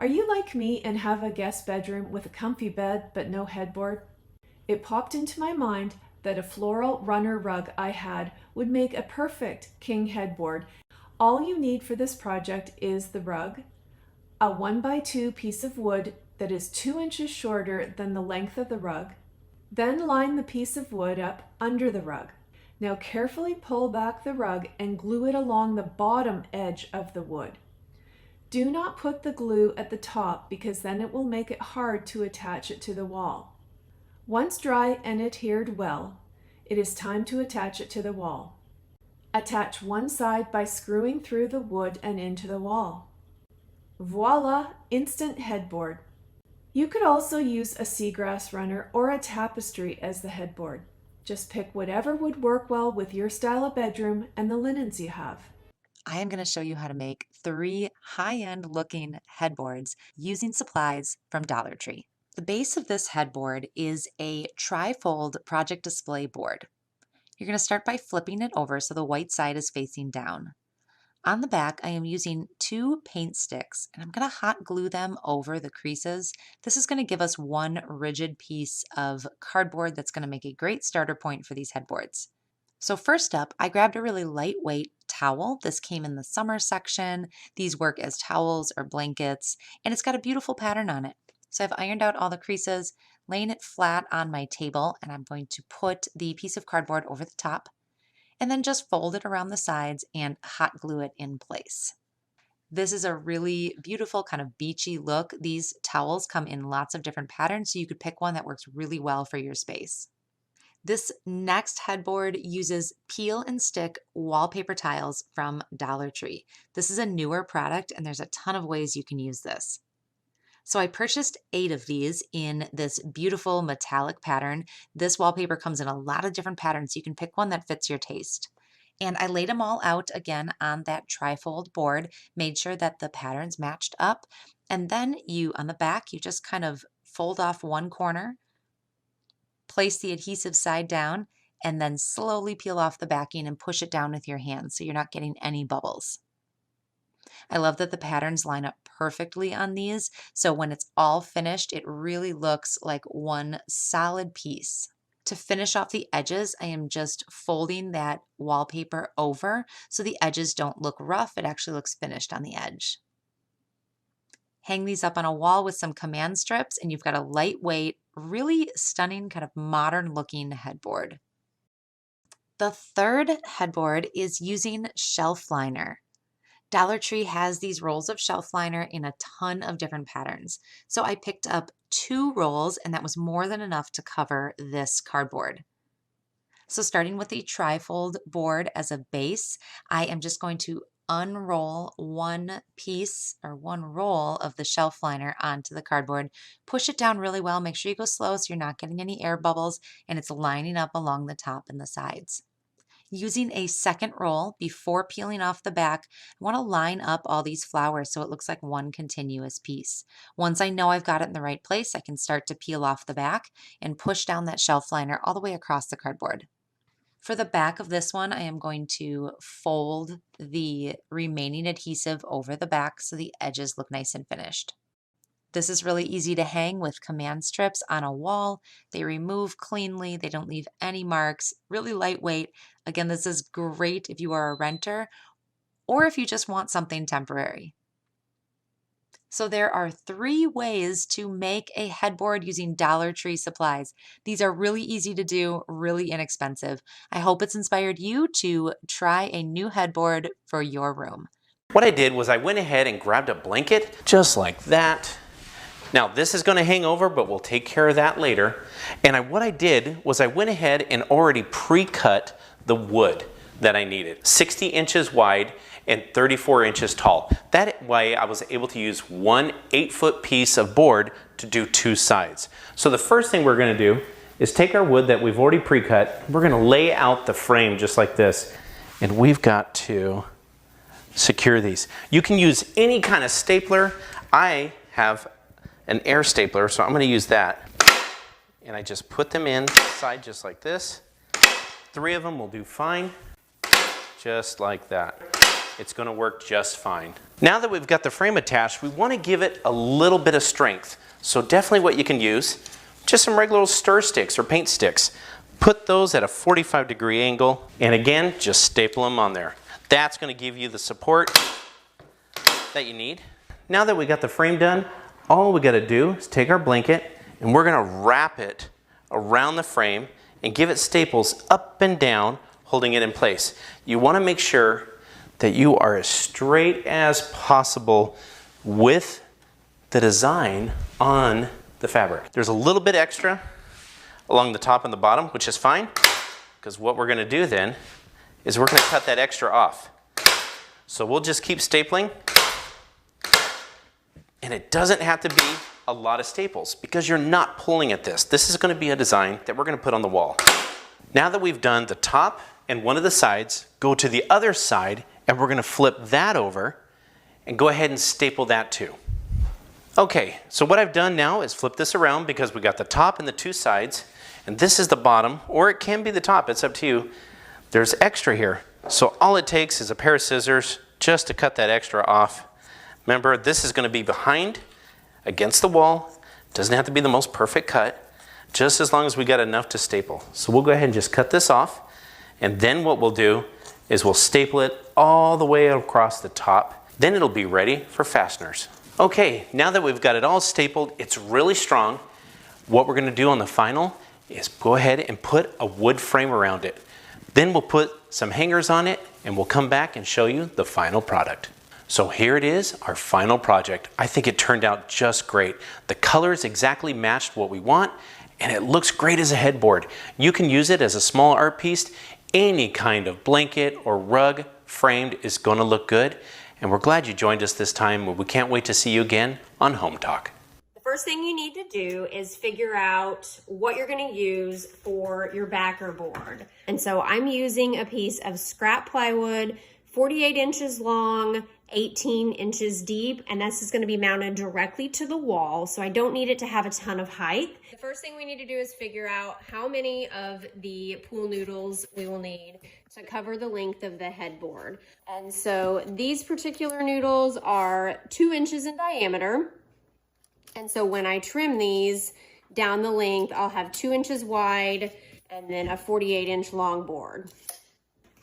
Are you like me and have a guest bedroom with a comfy bed but no headboard? It popped into my mind that a floral runner rug I had would make a perfect king headboard. All you need for this project is the rug, a 1x2 piece of wood that is 2 inches shorter than the length of the rug. Then line the piece of wood up under the rug. Now carefully pull back the rug and glue it along the bottom edge of the wood. Do not put the glue at the top because then it will make it hard to attach it to the wall. Once dry and adhered well, it is time to attach it to the wall. Attach one side by screwing through the wood and into the wall. Voila, instant headboard. You could also use a seagrass runner or a tapestry as the headboard. Just pick whatever would work well with your style of bedroom and the linens you have. I am going to show you how to make 3 high-end looking headboards using supplies from Dollar Tree. The base of this headboard is a tri-fold project display board. You're going to start by flipping it over so the white side is facing down. On the back, I am using 2 paint sticks and I'm going to hot glue them over the creases. This is going to give us one rigid piece of cardboard that's going to make a great starter point for these headboards. So first up, I grabbed a really lightweight towel. This came in the summer section. These work as towels or blankets, and it's got a beautiful pattern on it. So I've ironed out all the creases, laying it flat on my table, and I'm going to put the piece of cardboard over the top, and then just fold it around the sides and hot glue it in place. This is a really beautiful kind of beachy look. These towels come in lots of different patterns, so you could pick one that works really well for your space. This next headboard uses peel and stick wallpaper tiles from Dollar Tree. This is a newer product and there's a ton of ways you can use this. So I purchased 8 of these in this beautiful metallic pattern. This wallpaper comes in a lot of different patterns. You can pick one that fits your taste. And I laid them all out again on that trifold board, made sure that the patterns matched up. And then on the back, you just kind of fold off one corner, place the adhesive side down, and then slowly peel off the backing and push it down with your hands so you're not getting any bubbles. I love that the patterns line up perfectly on these, so when it's all finished, it really looks like one solid piece. To finish off the edges, I am just folding that wallpaper over so the edges don't look rough. It actually looks finished on the edge. Hang these up on a wall with some command strips and you've got a lightweight, really stunning, kind of modern looking headboard. The third headboard is using shelf liner. Dollar Tree has these rolls of shelf liner in a ton of different patterns. So I picked up 2 rolls and that was more than enough to cover this cardboard. So starting with the trifold board as a base, I am just going to unroll one piece or one roll of the shelf liner onto the cardboard. Push it down really well. Make sure you go slow so you're not getting any air bubbles and it's lining up along the top and the sides. Using a second roll before peeling off the back, I want to line up all these flowers so it looks like one continuous piece. Once I know I've got it in the right place, I can start to peel off the back and push down that shelf liner all the way across the cardboard. For the back of this one, I am going to fold the remaining adhesive over the back so the edges look nice and finished. This is really easy to hang with command strips on a wall. They remove cleanly. They don't leave any marks. Really lightweight. Again, this is great if you are a renter or if you just want something temporary. So there are 3 ways to make a headboard using Dollar Tree supplies. These are really easy to do, really inexpensive. I hope it's inspired you to try a new headboard for your room. What I did was I went ahead and grabbed a blanket just like that. Now this is going to hang over, but we'll take care of that later. And what I did was I went ahead and already pre-cut the wood that I needed. 60 inches wide and 34 inches tall. That way I was able to use one 8-foot piece of board to do 2 sides. So the first thing we're going to do is take our wood that we've already pre-cut. We're going to lay out the frame just like this. And we've got to secure these. You can use any kind of stapler. I have an air stapler, so I'm going to use that. And I just put them inside just like this. 3 of them will do fine, just like that. it's going to work just fine. Now that we've got the frame attached, we want to give it a little bit of strength. So definitely what you can use, just some regular stir sticks or paint sticks. Put those at a 45-degree angle, and again, just staple them on there. That's going to give you the support that you need. Now that we got the frame done, all we got to do is take our blanket and we're going to wrap it around the frame and give it staples up and down, holding it in place. You want to make sure that you are as straight as possible with the design on the fabric. There's a little bit extra along the top and the bottom, which is fine, because what we're going to do then is we're going to cut that extra off. So we'll just keep stapling, and it doesn't have to be a lot of staples because you're not pulling at this. This is going to be a design that we're going to put on the wall. Now that we've done the top and one of the sides, go to the other side and we're going to flip that over and go ahead and staple that too. Okay, so what I've done now is flip this around because we got the top and the two sides, and this is the bottom, or it can be the top, it's up to you. There's extra here. So all it takes is a pair of scissors just to cut that extra off. Remember, this is going to be behind against the wall. Doesn't have to be the most perfect cut, just as long as we got enough to staple. So we'll go ahead and just cut this off, and then what we'll do is we'll staple it all the way across the top. Then it'll be ready for fasteners. Okay, now that we've got it all stapled, it's really strong. What we're going to do on the final is go ahead and put a wood frame around it. Then we'll put some hangers on it and we'll come back and show you the final product. So here it is, our final project. I think it turned out just great. The colors exactly matched what we want, and it looks great as a headboard. You can use it as a small art piece. Any kind of blanket or rug framed is going to look good. And we're glad you joined us this time. We can't wait to see you again on Home Talk. The first thing you need to do is figure out what you're going to use for your backer board. And so I'm using a piece of scrap plywood, 48 inches long, 18 inches deep, and this is going to be mounted directly to the wall, so I don't need it to have a ton of height. The first thing we need to do is figure out how many of the pool noodles we will need to cover the length of the headboard. And so these particular noodles are 2 inches in diameter. And so when I trim these down the length, I'll have 2 inches wide and then a 48-inch long board.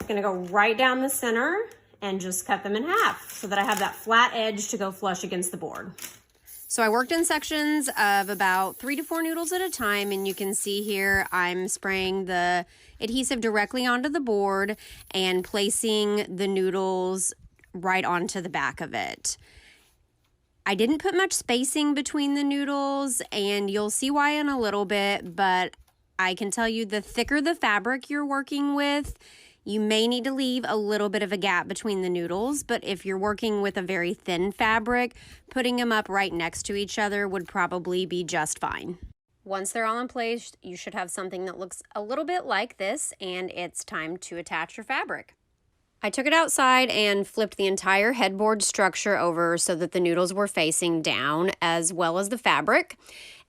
I'm gonna go right down the center and just cut them in half so that I have that flat edge to go flush against the board. So I worked in sections of about 3 to 4 noodles at a time, and you can see here I'm spraying the adhesive directly onto the board and placing the noodles right onto the back of it. I didn't put much spacing between the noodles, and you'll see why in a little bit, but I can tell you the thicker the fabric you're working with, you may need to leave a little bit of a gap between the noodles, but if you're working with a very thin fabric, putting them up right next to each other would probably be just fine. Once they're all in place, you should have something that looks a little bit like this, and it's time to attach your fabric. I took it outside and flipped the entire headboard structure over so that the noodles were facing down as well as the fabric.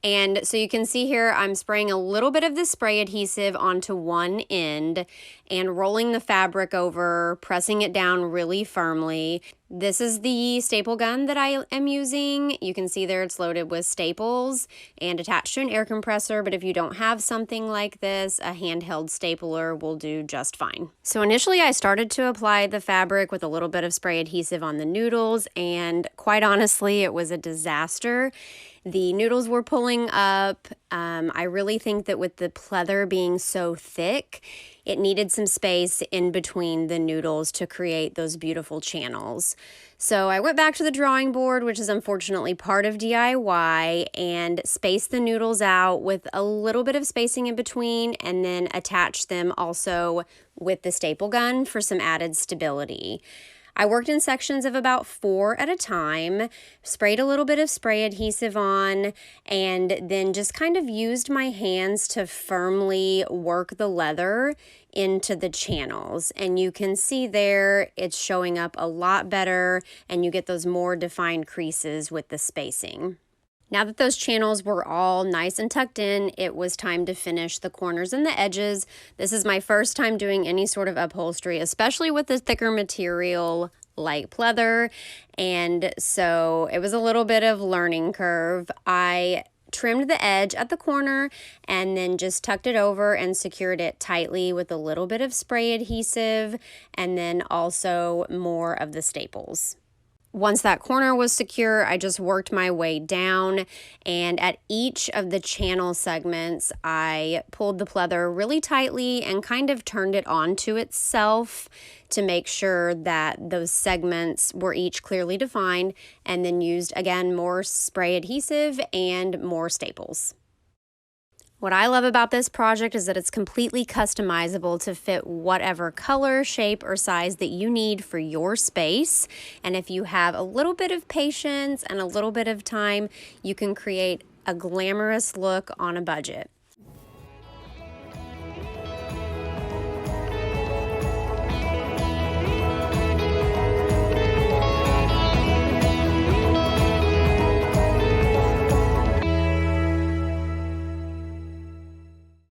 And so you can see here, I'm spraying a little bit of the spray adhesive onto one end and rolling the fabric over, pressing it down really firmly. This is the staple gun that I am using. You can see there it's loaded with staples and attached to an air compressor, but if you don't have something like this, a handheld stapler will do just fine. So initially I started to apply the fabric with a little bit of spray adhesive on the noodles, and quite honestly, it was a disaster. The noodles were pulling up. I really think that with the pleather being so thick, it needed some space in between the noodles to create those beautiful channels. So I went back to the drawing board, which is unfortunately part of DIY, and spaced the noodles out with a little bit of spacing in between, and then attached them also with the staple gun for some added stability. I worked in sections of about 4 at a time, sprayed a little bit of spray adhesive on, and then just kind of used my hands to firmly work the leather into the channels. And you can see there it's showing up a lot better, and you get those more defined creases with the spacing. Now that those channels were all nice and tucked in, it was time to finish the corners and the edges. This is my first time doing any sort of upholstery, especially with the thicker material like pleather, and so it was a little bit of learning curve. I trimmed the edge at the corner and then just tucked it over and secured it tightly with a little bit of spray adhesive and then also more of the staples. Once that corner was secure, I just worked my way down, and at each of the channel segments, I pulled the pleather really tightly and kind of turned it onto itself to make sure that those segments were each clearly defined, and then used, again, more spray adhesive and more staples. What I love about this project is that it's completely customizable to fit whatever color, shape, or size that you need for your space. And if you have a little bit of patience and a little bit of time, you can create a glamorous look on a budget.